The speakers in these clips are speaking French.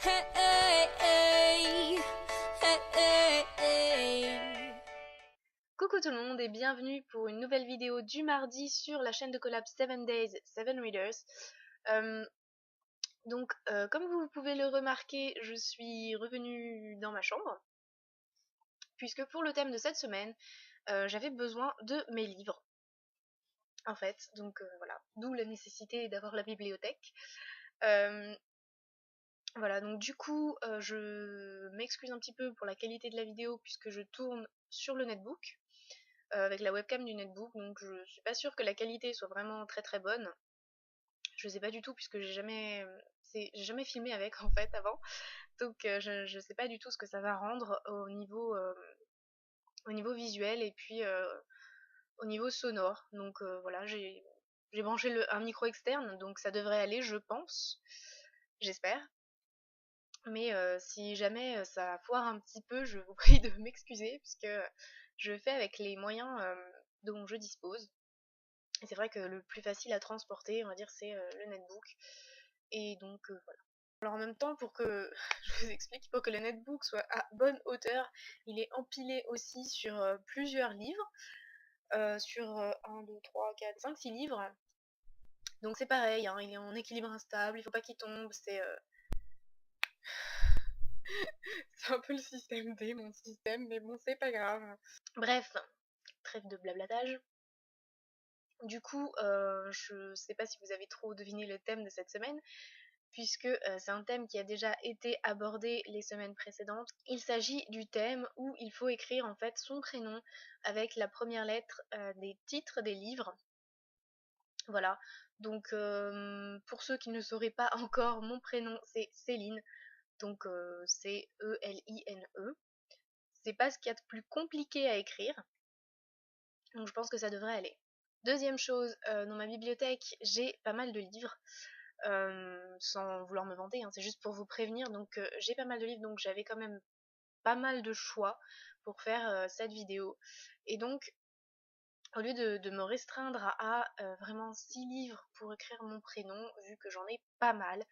Hey, hey, hey. Hey, hey, hey. Coucou tout le monde et bienvenue pour une nouvelle vidéo du mardi sur la chaîne de collab 7 Days 7 Readers. Comme vous pouvez le remarquer, je suis revenue dans ma chambre puisque pour le thème de cette semaine, j'avais besoin de mes livres en fait, voilà, d'où la nécessité d'avoir la bibliothèque. Voilà, donc du coup, je m'excuse un petit peu pour la qualité de la vidéo puisque je tourne sur le netbook. Avec la webcam du netbook, donc je suis pas sûre que la qualité soit vraiment très très bonne. Je sais pas du tout puisque j'ai jamais filmé avec en fait avant, donc je sais pas du tout ce que ça va rendre au niveau visuel et puis au niveau sonore. Donc voilà, j'ai branché un micro externe, donc ça devrait aller, je pense, j'espère. Mais si jamais ça foire un petit peu, je vous prie de m'excuser puisque je fais avec les moyens dont je dispose. Et c'est vrai que le plus facile à transporter, on va dire, c'est le netbook. Et donc voilà. Alors en même temps, pour que je vous explique, pour que le netbook soit à bonne hauteur, il est empilé aussi sur plusieurs livres, sur 1, 2, 3, 4, 5, 6 livres. Donc c'est pareil, hein, il est en équilibre instable, il faut pas qu'il tombe, c'est un peu le système D, mon système, mais bon, c'est pas grave. Bref, trêve de blablatage. Du coup, je sais pas si vous avez trop deviné le thème de cette semaine, puisque c'est un thème qui a déjà été abordé les semaines précédentes. Il s'agit du thème où il faut écrire en fait son prénom avec la première lettre des titres des livres. Voilà, donc pour ceux qui ne sauraient pas encore, mon prénom c'est Céline, donc C-E-L-I-N-E. C'est pas ce qu'il y a de plus compliqué à écrire, donc je pense que ça devrait aller. Deuxième chose, dans ma bibliothèque, j'ai pas mal de livres. Sans vouloir me vanter, hein, c'est juste pour vous prévenir. Donc j'ai pas mal de livres, donc j'avais quand même pas mal de choix pour faire cette vidéo. Et donc, au lieu de me restreindre à vraiment 6 livres pour écrire mon prénom, vu que j'en ai pas mal,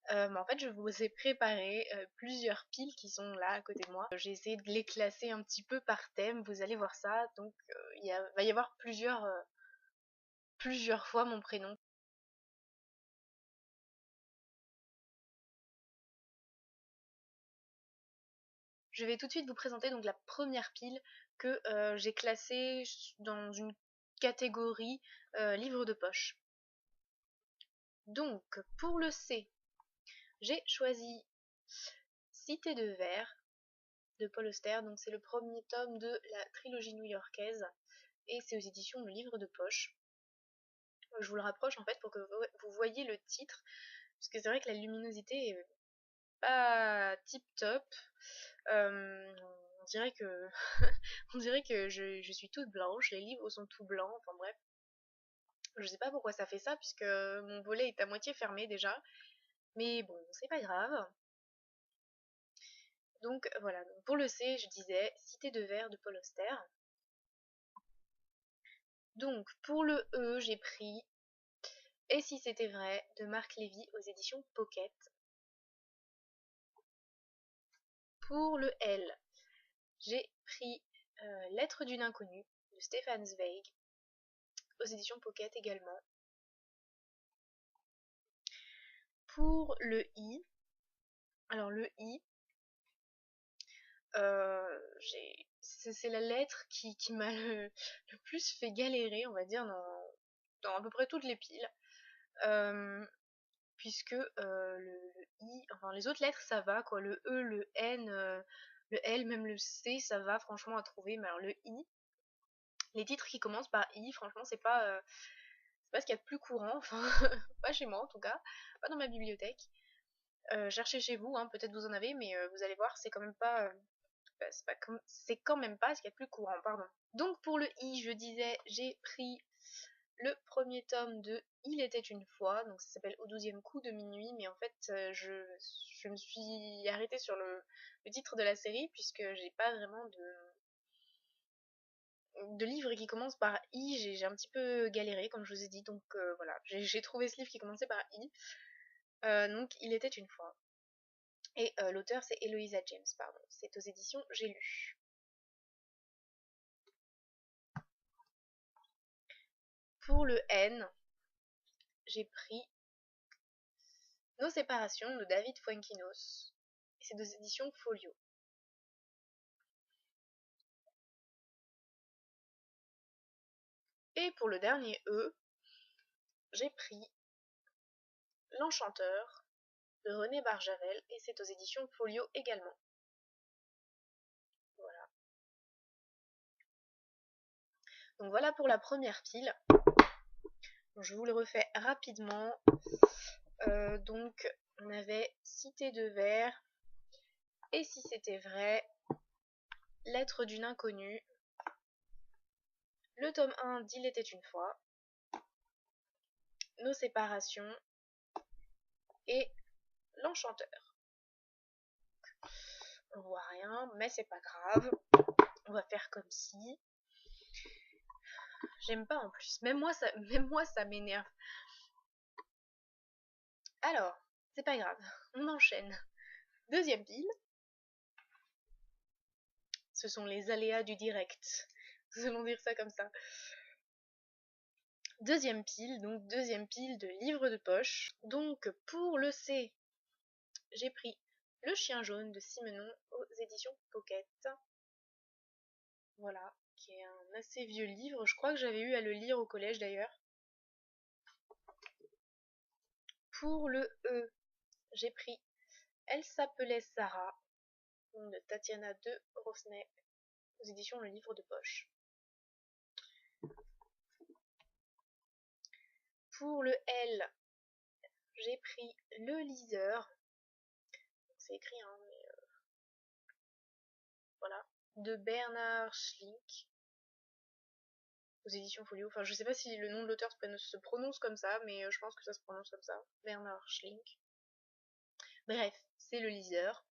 en fait je vous ai préparé plusieurs piles qui sont là à côté de moi. J'ai essayé de les classer un petit peu par thème, vous allez voir ça. Donc il va y avoir plusieurs fois mon prénom. Je vais tout de suite vous présenter donc la première pile que j'ai classée dans une catégorie livre de poche. Donc pour le C, j'ai choisi Cité de verre de Paul Auster, donc c'est le premier tome de la trilogie new-yorkaise et c'est aux éditions Le Livre de Poche. Je vous le rapproche en fait pour que vous voyez le titre, parce que c'est vrai que la luminosité est pas tip top. On dirait que on dirait que je suis toute blanche, les livres sont tout blancs, enfin bref. Je sais pas pourquoi ça fait ça, puisque mon volet est à moitié fermé déjà. Mais bon, c'est pas grave. Donc voilà, donc pour le C, je disais Cité de verre de Paul Auster. Donc pour le E, j'ai pris Et si c'était vrai de Marc Lévy aux éditions Pocket. Pour le L, j'ai pris Lettre d'une inconnue de Stefan Zweig aux éditions Pocket également. Pour le I, alors le I, c'est la lettre qui m'a le plus fait galérer, on va dire, dans à peu près toutes les piles. Puisque le I, enfin les autres lettres ça va quoi, le E, le N, le L, même le C, ça va franchement à trouver, mais alors le I, les titres qui commencent par I, franchement c'est pas ce qu'il y a de plus courant, enfin pas chez moi en tout cas, pas dans ma bibliothèque. Cherchez chez vous, hein, peut-être vous en avez, mais vous allez voir, c'est quand même pas, c'est quand même pas ce qu'il y a de plus courant, pardon. Donc pour le I, je disais, j'ai pris le premier tome de Il était une fois, donc ça s'appelle Au 12e coup de minuit, mais en fait je me suis arrêtée sur le titre de la série puisque j'ai pas vraiment de livre qui commence par I, j'ai un petit peu galéré comme je vous ai dit, donc voilà, j'ai trouvé ce livre qui commençait par I, donc Il était une fois. Et l'auteur c'est Eloisa James, pardon. C'est aux éditions J'ai lu. Pour le N, j'ai pris Nos séparations de David Fuenquinos. C'est aux éditions Folio. Et pour le dernier E, j'ai pris L'Enchanteur de René Barjavel et c'est aux éditions Folio également. Voilà. Donc voilà pour la première pile. Donc je vous le refais rapidement. Donc on avait Cité de verre, et si c'était vrai, Lettre d'une inconnue, le tome 1 d'Il était une fois, Nos séparations et L'Enchanteur. On voit rien, mais c'est pas grave. On va faire comme si. J'aime pas en plus. Même moi ça m'énerve. Alors, c'est pas grave. On enchaîne. Deuxième pile. Ce sont les aléas du direct. Nous allons dire ça comme ça. Deuxième pile, donc deuxième pile de livres de poche. Donc pour le C, j'ai pris Le Chien Jaune de Simenon aux éditions Pocket. Voilà, qui est un assez vieux livre. Je crois que j'avais eu à le lire au collège d'ailleurs. Pour le E, j'ai pris Elle s'appelait Sarah de Tatiana de Rosnay aux éditions Le Livre de Poche. Pour le L, j'ai pris Le Liseur. C'est écrit, hein, mais voilà. De Bernard Schlink aux éditions Folio. Enfin, je sais pas si le nom de l'auteur se prononce comme ça, mais je pense que ça se prononce comme ça. Bernard Schlink. Bref, c'est Le Liseur.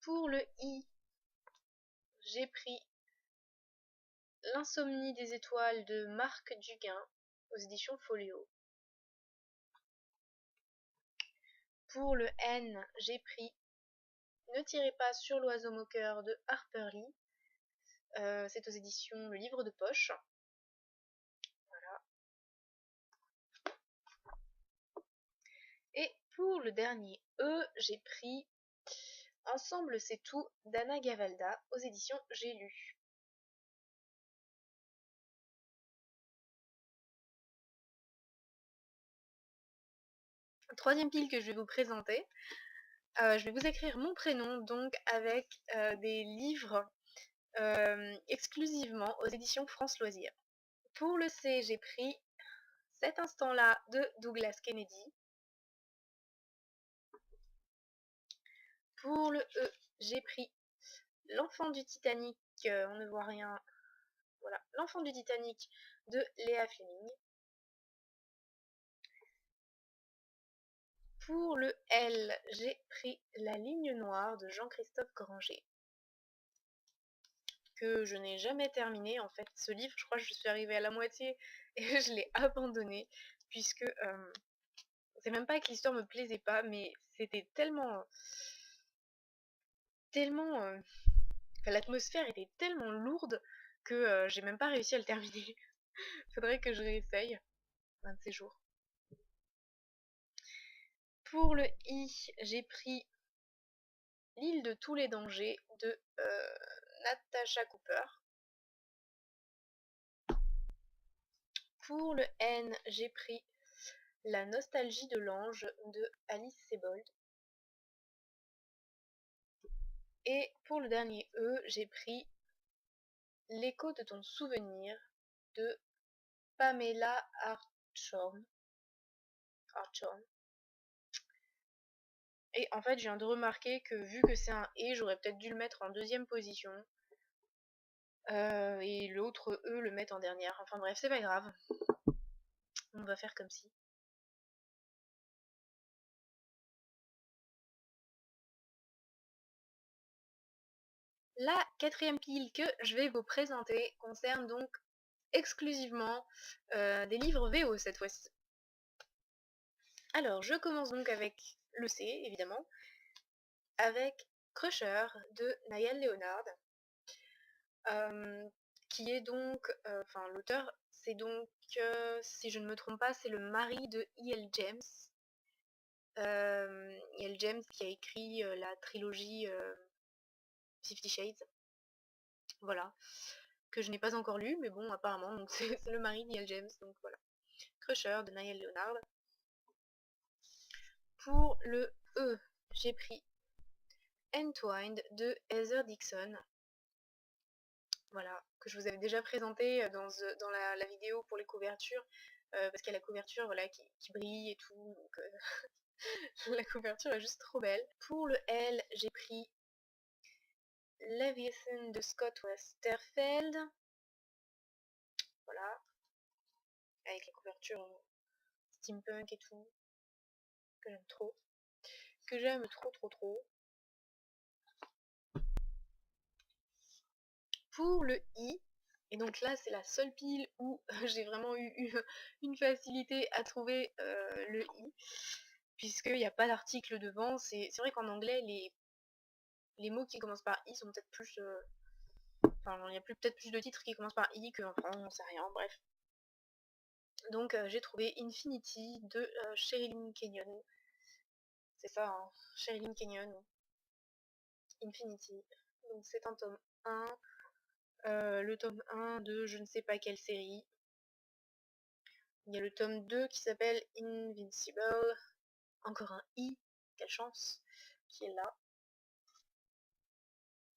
Pour le I, j'ai pris L'insomnie des étoiles de Marc Duguin aux éditions Folio. Pour le N, j'ai pris Ne tirez pas sur l'oiseau moqueur de Harper Lee. C'est aux éditions Le Livre de Poche. Voilà. Et pour le dernier E, j'ai pris Ensemble c'est tout d'Anna Gavalda aux éditions J'ai lu. Troisième pile que je vais vous présenter. Je vais vous écrire mon prénom donc avec des livres exclusivement aux éditions France Loisirs. Pour le C, j'ai pris Cet instant-là de Douglas Kennedy. Pour le E, j'ai pris L'enfant du Titanic, on ne voit rien. Voilà, L'enfant du Titanic de Léa Fleming. Pour le L, j'ai pris La ligne noire de Jean-Christophe Granger, que je n'ai jamais terminé. En fait, ce livre, je crois que je suis arrivée à la moitié et je l'ai abandonné, puisque c'est même pas que l'histoire me plaisait pas, mais c'était tellement... l'atmosphère était tellement lourde que j'ai même pas réussi à le terminer. Faudrait que je réessaye un de ces jours. Pour le I, j'ai pris L'île de tous les dangers de Natasha Cooper. Pour le N, j'ai pris La nostalgie de l'ange de Alice Sebold. Et pour le dernier E, j'ai pris L'écho de ton souvenir de Pamela Hartshorn. Et en fait, je viens de remarquer que vu que c'est un E, j'aurais peut-être dû le mettre en deuxième position. Et l'autre E le mettre en dernière. Enfin bref, c'est pas grave. On va faire comme si. La quatrième pile que je vais vous présenter concerne donc exclusivement des livres VO cette fois-ci. Alors, je commence donc avec le C évidemment, avec Crusher de Niall Leonard, qui est donc, enfin l'auteur, c'est donc, si je ne me trompe pas, c'est le mari de E.L. James. E.L. James qui a écrit la trilogie Fifty Shades, voilà, que je n'ai pas encore lu, mais bon, apparemment, donc c'est le mari d'E.L. James, donc voilà. Crusher de Niall Leonard. Pour le E, j'ai pris Entwined de Heather Dixon, voilà, que je vous avais déjà présenté dans la vidéo pour les couvertures, parce qu'il y a la couverture voilà, qui brille et tout, donc la couverture est juste trop belle. Pour le L, j'ai pris Leviathan de Scott Westerfeld, voilà, avec la couverture steampunk et tout, que j'aime trop. Que j'aime trop. Pour le I, et donc là c'est la seule pile où j'ai vraiment eu une facilité à trouver le I, puisqu'il n'y a pas d'article devant. C'est vrai qu'en anglais les mots qui commencent par I sont peut-être plus... Enfin, il y a peut-être plus de titres qui commencent par I qu'en français, j'en sais rien, bref. Donc j'ai trouvé Infinity de Sherilyn Kenyon. C'est ça, hein, Sherilyn Kenyon. Infinity. Donc c'est un tome 1. Le tome 1 de je ne sais pas quelle série. Il y a le tome 2 qui s'appelle Invincible. Encore un I, quelle chance, qui est là.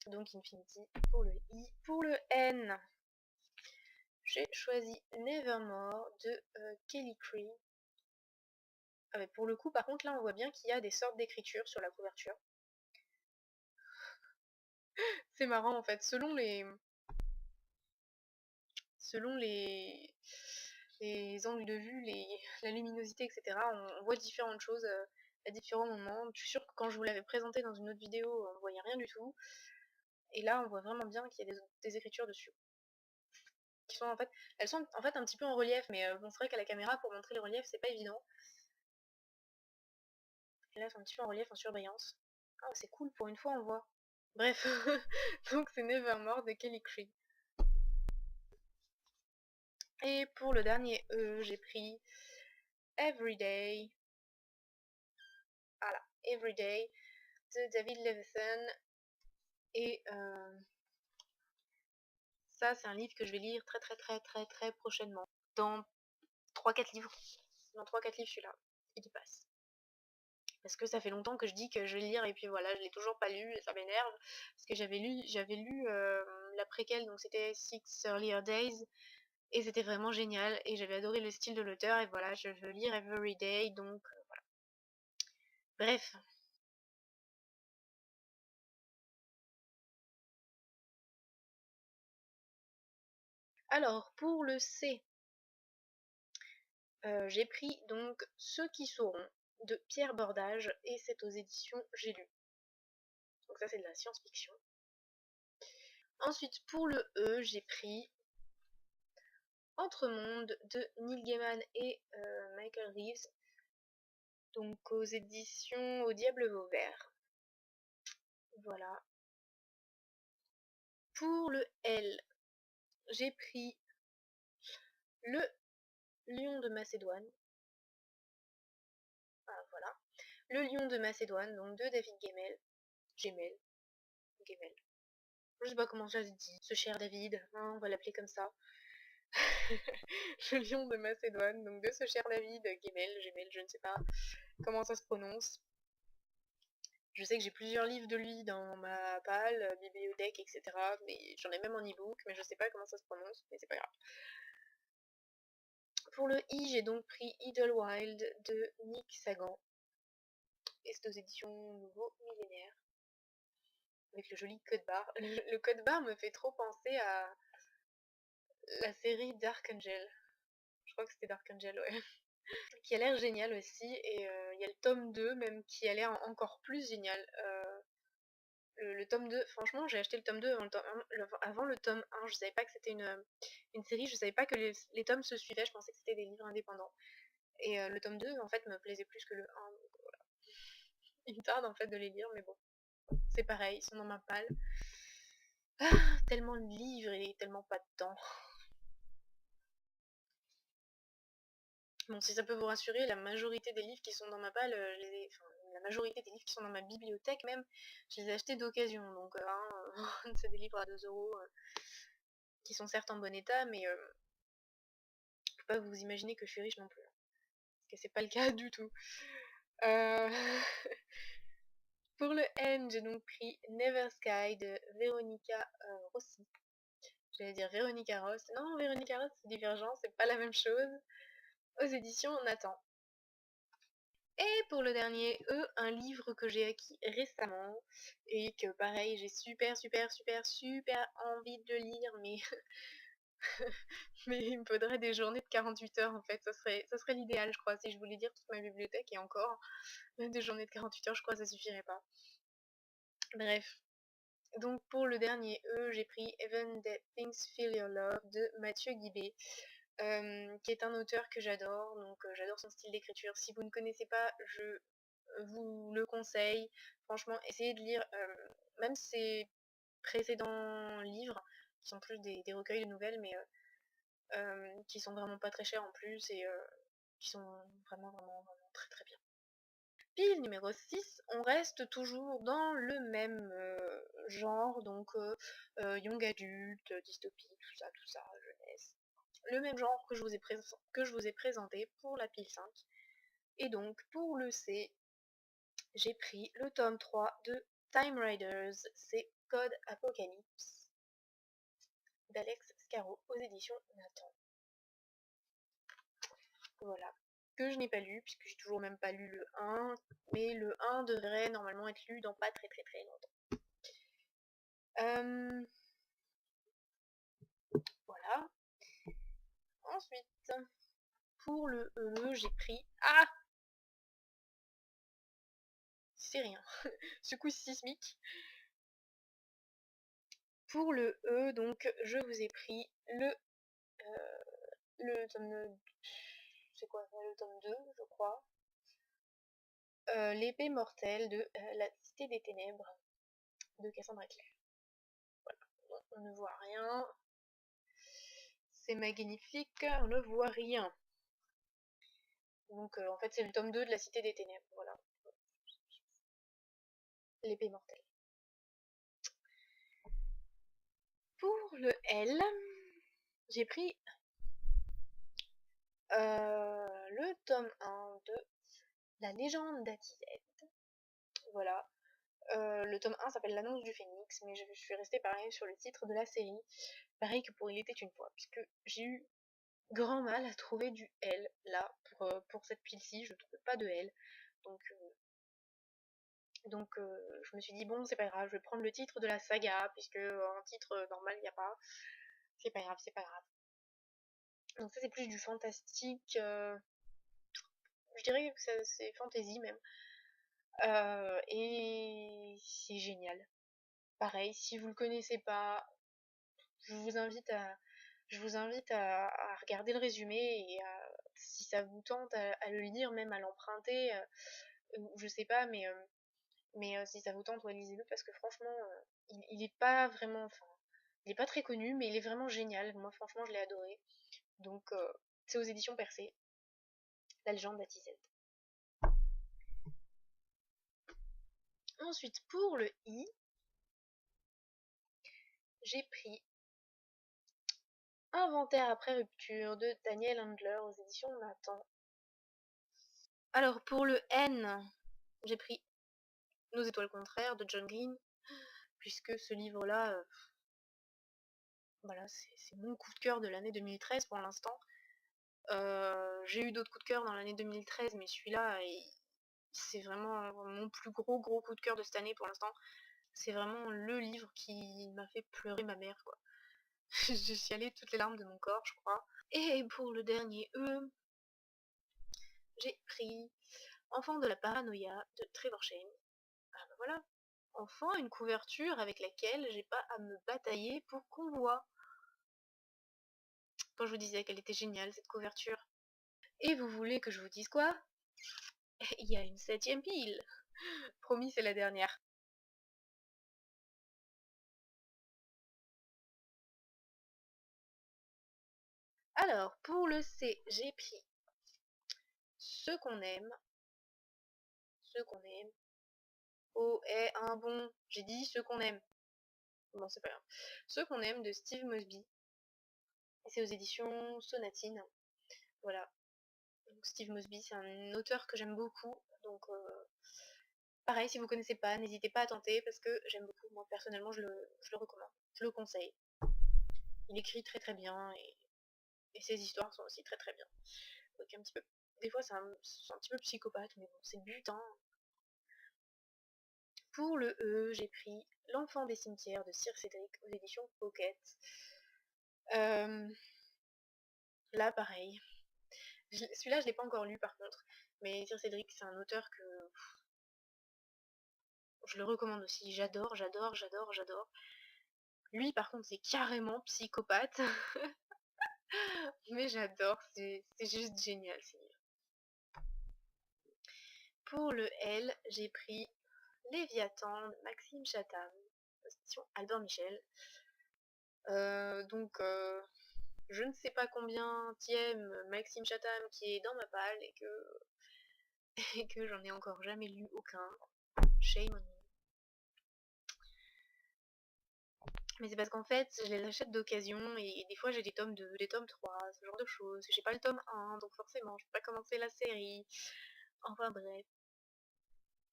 Donc Infinity pour le I. Pour le N, j'ai choisi Nevermore de Kelly Cree. Ah, mais pour le coup, par contre, là, on voit bien qu'il y a des sortes d'écriture sur la couverture. C'est marrant, en fait. Selon les angles de vue, la luminosité, etc., on voit différentes choses à différents moments. Je suis sûre que quand je vous l'avais présenté dans une autre vidéo, on ne voyait rien du tout. Et là, on voit vraiment bien qu'il y a des écritures dessus. Qui sont en fait, elles sont en fait un petit peu en relief, mais bon, c'est vrai qu'à la caméra, pour montrer les reliefs, c'est pas évident. Et là, elles sont un petit peu en relief, en surbrillance. Ah, c'est cool, pour une fois, on voit. Bref, donc c'est Nevermore de Kelly Cree. Et pour le dernier E, j'ai pris Everyday. Voilà, Everyday de David Levithan. Et ça, c'est un livre que je vais lire très prochainement. Dans 3-4 livres. Dans 3-4 livres, celui-là, il y passe. Parce que ça fait longtemps que je dis que je vais le lire et puis voilà, je l'ai toujours pas lu et ça m'énerve. Parce que j'avais lu la préquelle, donc c'était Six Earlier Days. Et c'était vraiment génial et j'avais adoré le style de l'auteur et voilà, je veux lire Everyday, donc voilà. Bref. Alors, pour le C, j'ai pris donc Ceux qui sauront de Pierre Bordage et c'est aux éditions J'ai lu. Donc ça c'est de la science-fiction. Ensuite pour le E, j'ai pris Entremonde de Neil Gaiman et Michael Reeves. Donc aux éditions Au Diable Vauvert. Voilà. Pour le L, j'ai pris Le Lion de Macédoine. Ah, voilà. Le Lion de Macédoine, donc de David Gemmell. Gemmell. Je sais pas comment ça se dit. Ce cher David, hein, on va l'appeler comme ça. Le Lion de Macédoine, donc de ce cher David Gemmell, je ne sais pas comment ça se prononce. Je sais que j'ai plusieurs livres de lui dans ma palle, bibliothèque, etc. Mais j'en ai même en e-book, mais je sais pas comment ça se prononce, mais c'est pas grave. Pour le I, j'ai donc pris Idlewild de Nick Sagan. Et c'est aux éditions Nouveau Millénaire. Avec le joli code barre. Le code barre me fait trop penser à la série Dark Angel. Je crois que c'était Dark Angel, ouais. Qui a l'air génial aussi. Et il y a le tome 2 même qui a l'air encore plus génial. Le tome 2, franchement, j'ai acheté le tome 2 avant le tome 1. Je savais pas que c'était une série, je savais pas que les tomes se suivaient, je pensais que c'était des livres indépendants. Et le tome 2, en fait, me plaisait plus que le 1. Donc, voilà. Il me tarde en fait de les lire, mais bon, c'est pareil, ils sont dans ma palle. Tellement de livres et tellement pas de temps. Bon, si ça peut vous rassurer, la majorité des livres qui sont dans ma palle, la majorité des livres qui sont dans ma bibliothèque même, je les ai achetés d'occasion. Donc, c'est des livres à 2 € qui sont certes en bon état, mais je peux pas vous imaginer que je suis riche non plus. Parce que c'est pas le cas du tout. Euh, Pour le N, j'ai donc pris Never Sky de Véronica Rossi. J'allais dire Véronica Ross. Non, Véronica Ross, c'est Divergent, c'est pas la même chose. Aux éditions Nathan. Et pour le dernier E, un livre que j'ai acquis récemment et que pareil j'ai super envie de lire, mais mais il me faudrait des journées de 48 heures en fait, ça serait l'idéal je crois, si je voulais lire toute ma bibliothèque et encore, même des journées de 48 heures je crois que ça suffirait pas. Bref. Donc pour le dernier E, j'ai pris Even Dead Things Feel Your Love de Mathieu Guibé. Qui est un auteur que j'adore, donc j'adore son style d'écriture. Si vous ne connaissez pas, je vous le conseille. Franchement, essayez de lire même ses précédents livres, qui sont plus des recueils de nouvelles, mais qui sont vraiment pas très chers en plus et qui sont vraiment très bien. Pile numéro 6, on reste toujours dans le même genre, donc young adulte, dystopie, tout ça, jeunesse. Le même genre que je vous ai présenté pour la pile 5. Et donc pour le C, j'ai pris le tome 3 de Time Riders, c'est Code Apocalypse d'Alex Scarro aux éditions Nathan. Voilà. Que je n'ai pas lu, puisque j'ai toujours même pas lu le 1, mais le 1 devrait normalement être lu dans pas très longtemps. Voilà. Ensuite, pour le E, j'ai pris... Ah, c'est rien. Secousse sismique. Pour le E, donc, je vous ai pris le tome... C'est quoi ça, le tome 2, je crois. L'épée mortelle de la Cité des Ténèbres de Cassandra Clare. Voilà. Bon, on ne voit rien. C'est magnifique, on ne voit rien. Donc en fait c'est le tome 2 de la Cité des Ténèbres, voilà. L'épée mortelle. Pour le L, j'ai pris le tome 1 de La légende d'Atizet. Voilà. Le tome 1 s'appelle L'annonce du phénix, mais je suis restée pareil sur le titre de la série. Pareil que pour Il était une fois, puisque j'ai eu grand mal à trouver du L là pour cette pile-ci, je ne trouvais pas de L. Donc je me suis dit bon c'est pas grave, je vais prendre le titre de la saga, puisque un titre normal il n'y a pas. C'est pas grave, c'est pas grave. Donc ça c'est plus du fantastique, je dirais que c'est fantasy même. Et c'est génial. Pareil, si vous le connaissez pas, je vous invite à regarder le résumé et si ça vous tente à le lire, même à l'emprunter, je sais pas, mais si ça vous tente, ouais, lisez-le parce que franchement, il est pas vraiment, enfin, il est pas très connu, mais il est vraiment génial. Moi, franchement, je l'ai adoré. Donc, c'est aux éditions Percé, La légende d'Atizet. Ensuite, pour le I, j'ai pris Inventaire après rupture de Daniel Handler aux éditions Nathan. Alors, pour le N, j'ai pris Nos étoiles contraires de John Green, puisque ce livre-là, voilà, c'est mon coup de cœur de l'année 2013 pour l'instant. J'ai eu d'autres coups de cœur dans l'année 2013, mais celui-là, c'est vraiment mon plus gros coup de cœur de cette année pour l'instant. C'est vraiment le livre qui m'a fait pleurer ma mère, quoi. J'ai chialé toutes les larmes de mon corps, je crois. Et pour le dernier E, j'ai pris Enfant de la paranoïa de Trevor Shane. Ah bah voilà, enfin une couverture avec laquelle j'ai pas à me batailler pour qu'on voit. Quand je vous disais qu'elle était géniale cette couverture. Et vous voulez que je vous dise quoi? Il y a une 7ème pile. Promis, c'est la dernière. Alors, pour le C, j'ai pris ce qu'on aime. Ce qu'on aime. Oh, est un bon. J'ai dit ce qu'on aime. Bon, c'est pas grave. Ce qu'on aime de Steve Mosby. Et c'est aux éditions Sonatine. Voilà. Donc, Steve Mosby, c'est un auteur que j'aime beaucoup. Donc, pareil, si vous connaissez pas, n'hésitez pas à tenter parce que j'aime beaucoup. Moi, personnellement, je le recommande. Je le conseille. Il écrit très très bien et ses histoires sont aussi très très bien. Donc, un petit peu. Des fois, c'est un petit peu psychopathe, mais bon, c'est le but, hein. Pour le E, j'ai pris L'enfant des cimetières de Sir Cédric aux éditions Pocket. Euh, Là, pareil. Celui-là, je l'ai pas encore lu par contre. Mais Sir Cédric, c'est un auteur que je le recommande aussi. J'adore, j'adore, j'adore, j'adore. Lui, par contre, c'est carrément psychopathe. Mais j'adore, c'est juste génial ces livres. Pour le L, j'ai pris Léviathan de Maxime Chatham, édition Albert Michel. Donc, je ne sais pas combien tième Maxime Chatham qui est dans ma palle et que j'en ai encore jamais lu aucun. Shame on me. Mais c'est parce qu'en fait, je les achète d'occasion et des fois j'ai des tomes 2, des tomes 3, ce genre de choses. J'ai pas le tome 1, donc forcément, je peux pas commencer la série. Enfin bref.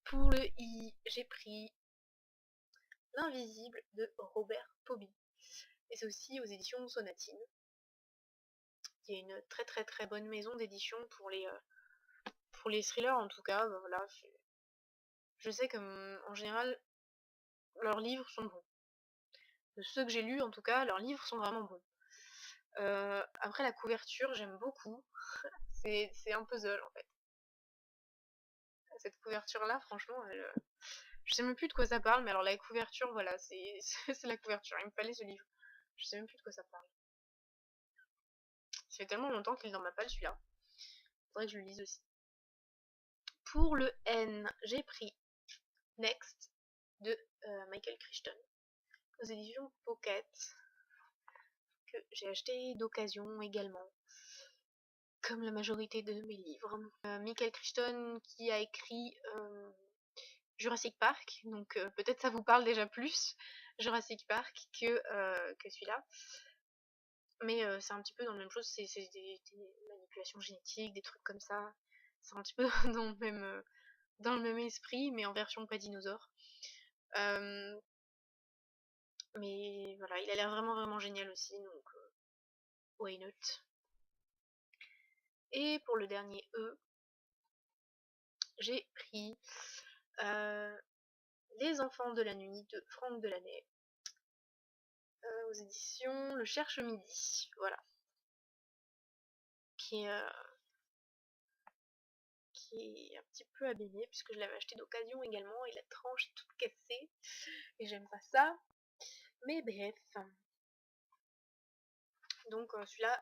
Pour le I, j'ai pris L'Invisible de Robert Poby. Et c'est aussi aux éditions Sonatine, qui est une très très très bonne maison d'édition pour les thrillers en tout cas. Ben voilà, je sais que en général, leurs livres sont bons. De ceux que j'ai lus en tout cas, leurs livres sont vraiment bons. Après la couverture, j'aime beaucoup. C'est un puzzle en fait. Cette couverture là, franchement, je sais même plus de quoi ça parle, mais alors la couverture, voilà, c'est la couverture. Il me fallait ce livre. Je sais même plus de quoi ça parle. Ça fait tellement longtemps qu'il est dans ma palle celui-là. Faudrait que je le lise aussi. Pour le N, j'ai pris Next de Michael Crichton aux éditions Pocket, que j'ai acheté d'occasion également, comme la majorité de mes livres. Michael Crichton qui a écrit Jurassic Park, donc peut-être ça vous parle déjà plus, Jurassic Park, que celui-là. Mais c'est un petit peu dans la même chose, c'est des manipulations génétiques, des trucs comme ça. C'est un petit peu dans le même esprit, mais en version pas dinosaure. Euh, mais voilà, il a l'air vraiment vraiment génial aussi, donc why not. Et pour le dernier E, j'ai pris euh, Les Enfants de la Nuit de Franck Delaney aux éditions Le Cherche Midi, voilà, qui est, euh, qui est un petit peu abîmé puisque je l'avais acheté d'occasion également et la tranche est toute cassée et j'aime pas ça. Mais bref, donc celui-là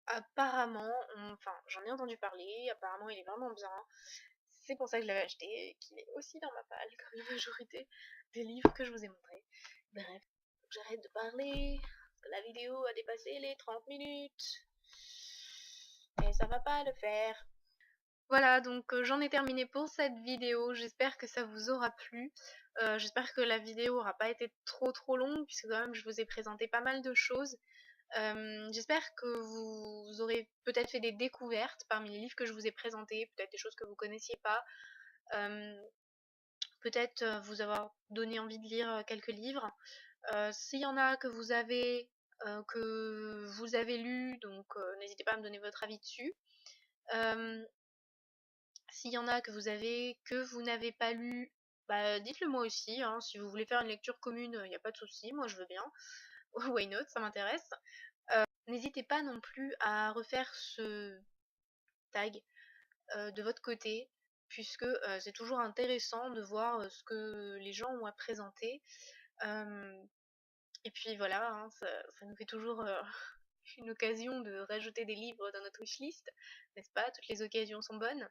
apparemment, enfin j'en ai entendu parler, apparemment il est vraiment bien. C'est pour ça que je l'avais acheté et qu'il est aussi dans ma palle comme la majorité des livres que je vous ai montrés. Bref, j'arrête de parler, la vidéo a dépassé les 30 minutes et ça va pas le faire. Voilà, donc j'en ai terminé pour cette vidéo, j'espère que ça vous aura plu. J'espère que la vidéo aura pas été trop trop longue puisque quand même je vous ai présenté pas mal de choses. J'espère que vous aurez peut-être fait des découvertes parmi les livres que je vous ai présentés, peut-être des choses que vous connaissiez pas, peut-être vous avoir donné envie de lire quelques livres. S'il y en a que vous avez lu, donc n'hésitez pas à me donner votre avis dessus. S'il y en a que vous n'avez pas lu, bah dites-le moi aussi, hein. Si vous voulez faire une lecture commune, il n'y a pas de souci, moi je veux bien. Why not, ça m'intéresse. N'hésitez pas non plus à refaire ce tag de votre côté, puisque c'est toujours intéressant de voir ce que les gens ont à présenter. Et puis voilà, hein, ça nous fait toujours une occasion de rajouter des livres dans notre wishlist, n'est-ce pas? Toutes les occasions sont bonnes.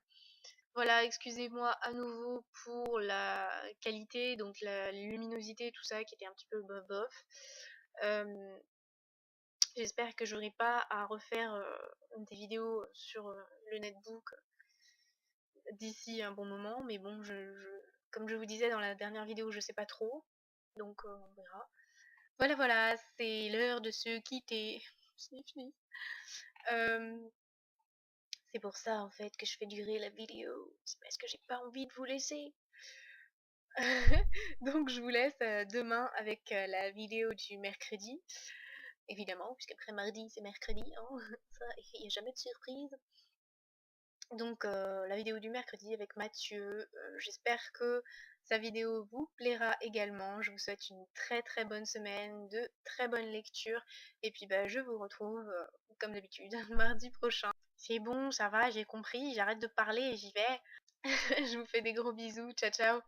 Voilà, excusez-moi à nouveau pour la qualité, donc la luminosité, tout ça qui était un petit peu bof. Euh, J'espère que j'aurai pas à refaire des vidéos sur le netbook d'ici un bon moment, mais bon, comme je vous disais dans la dernière vidéo, je sais pas trop, donc on verra. Voilà, voilà, c'est l'heure de se quitter. C'est fini. Euh, c'est pour ça en fait que je fais durer la vidéo, c'est parce que j'ai pas envie de vous laisser. Donc je vous laisse demain avec la vidéo du mercredi, évidemment, puisqu'après mardi c'est mercredi, hein. Ça, il n'y a jamais de surprise. Donc la vidéo du mercredi avec Mathieu, j'espère que sa vidéo vous plaira également. Je vous souhaite une très très bonne semaine, de très bonnes lectures, et puis bah, je vous retrouve comme d'habitude mardi prochain. C'est bon, ça va, j'ai compris, j'arrête de parler et j'y vais. Je vous fais des gros bisous, ciao ciao.